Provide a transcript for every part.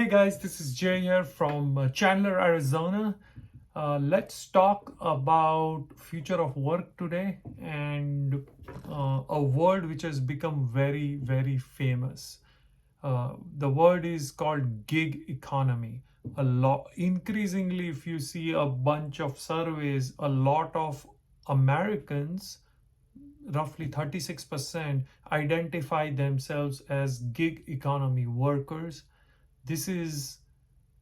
Hey guys, this is Jay here from Chandler, Arizona. Let's talk about future of work today and a word which has become very, very famous. The word is called gig economy. A lot, increasingly, if you see a bunch of surveys, a lot of Americans, roughly 36%, identify themselves as gig economy workers. This is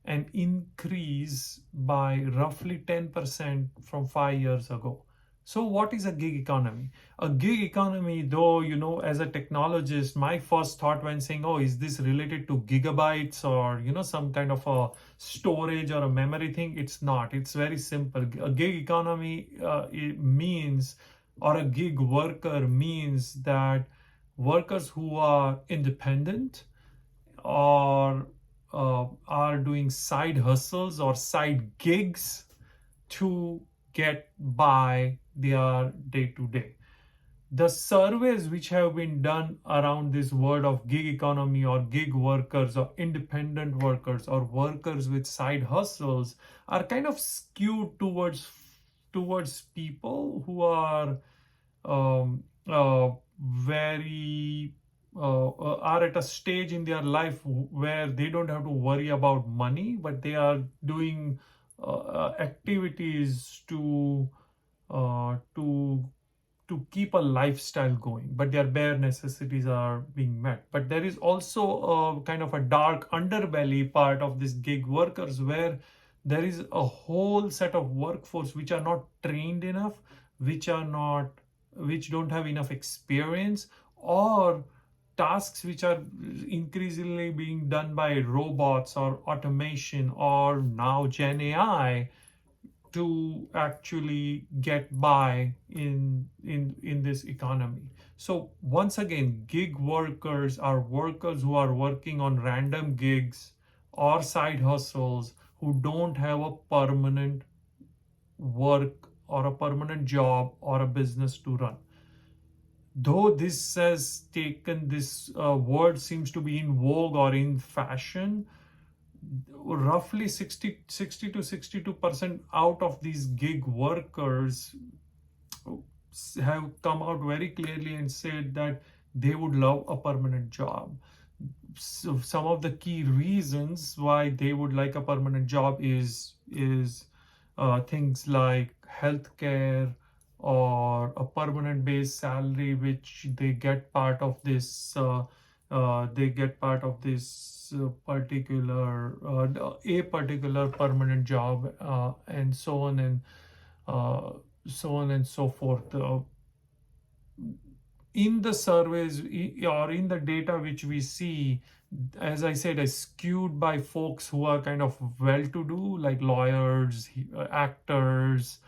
an increase by roughly 10% from 5 years ago. So, what is a gig economy? A gig economy, though, as a technologist, my first thought when saying, oh, is this related to gigabytes or, some kind of a storage or a memory thing? It's not. It's very simple. A gig economy it means, or a gig worker means that workers who are independent or are doing side hustles or side gigs to get by their day to day. The surveys which have been done around this word of gig economy or gig workers or independent workers or workers with side hustles are kind of skewed towards people who are very are at a stage in their life where they don't have to worry about money, but they are doing activities uh, to to keep a lifestyle going, but their bare necessities are being met. But there is also a kind of a dark underbelly part of this gig workers where there is a whole set of workforce which are not trained enough, which don't have enough experience, or tasks which are increasingly being done by robots or automation or now Gen AI to actually get by in this economy. So once again, gig workers are workers who are working on random gigs or side hustles who don't have a permanent work or a permanent job or a business to run. Though this word seems to be in vogue or in fashion, roughly 60 to 62% out of these gig workers have come out very clearly and said that they would love a permanent job. So some of the key reasons why they would like a permanent job is things like healthcare or a permanent base salary, which they get part of this. They get part of this a particular permanent job, and uh, so on and so forth. In the surveys or in the data which we see, as I said, is skewed by folks who are kind of well-to-do, like lawyers, actors,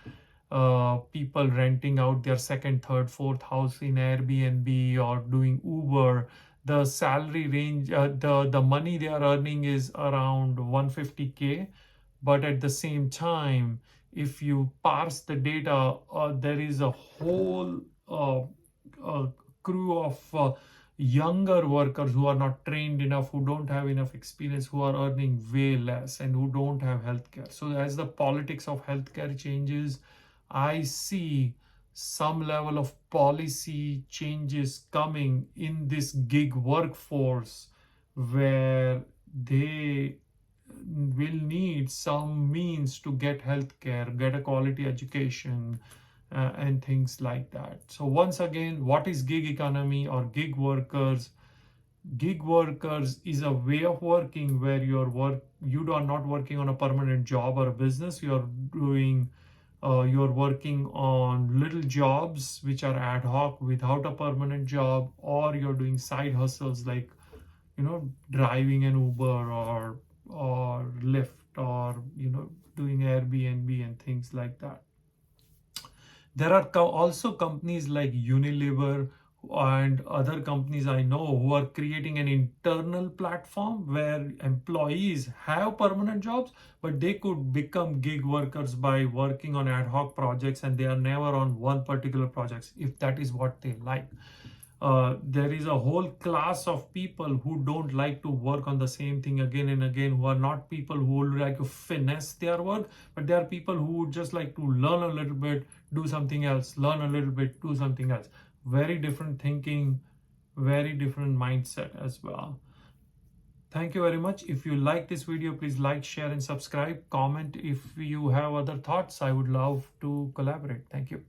people renting out their second, third, fourth house in Airbnb or doing Uber. The salary range, the money they are earning is around 150K, but at the same time, if you parse the data, there is a whole a crew of younger workers who are not trained enough, who don't have enough experience, who are earning way less, and who don't have healthcare. So, as the politics of healthcare changes, I see some level of policy changes coming in this gig workforce where they will need some means to get healthcare, get a quality education, and things like that. So once again, what is gig economy or gig workers? Gig workers is a way of working where you are not working on a permanent job or a business. You're working on little jobs which are ad hoc without a permanent job, or you're doing side hustles like driving an Uber or Lyft, or doing Airbnb and things like that. There are also companies like Unilever and other companies I know who are creating an internal platform where employees have permanent jobs, but they could become gig workers by working on ad hoc projects, and they are never on one particular project if that is what they like. There is a whole class of people who don't like to work on the same thing again and again, who are not people who would like to finesse their work, but they are people who would just like to learn a little bit, do something else, learn a little bit, do something else. Very different thinking, very different mindset as well. Thank you very much. If you like this video, please like, share, and subscribe. Comment if you have other thoughts. I would love to collaborate. Thank you.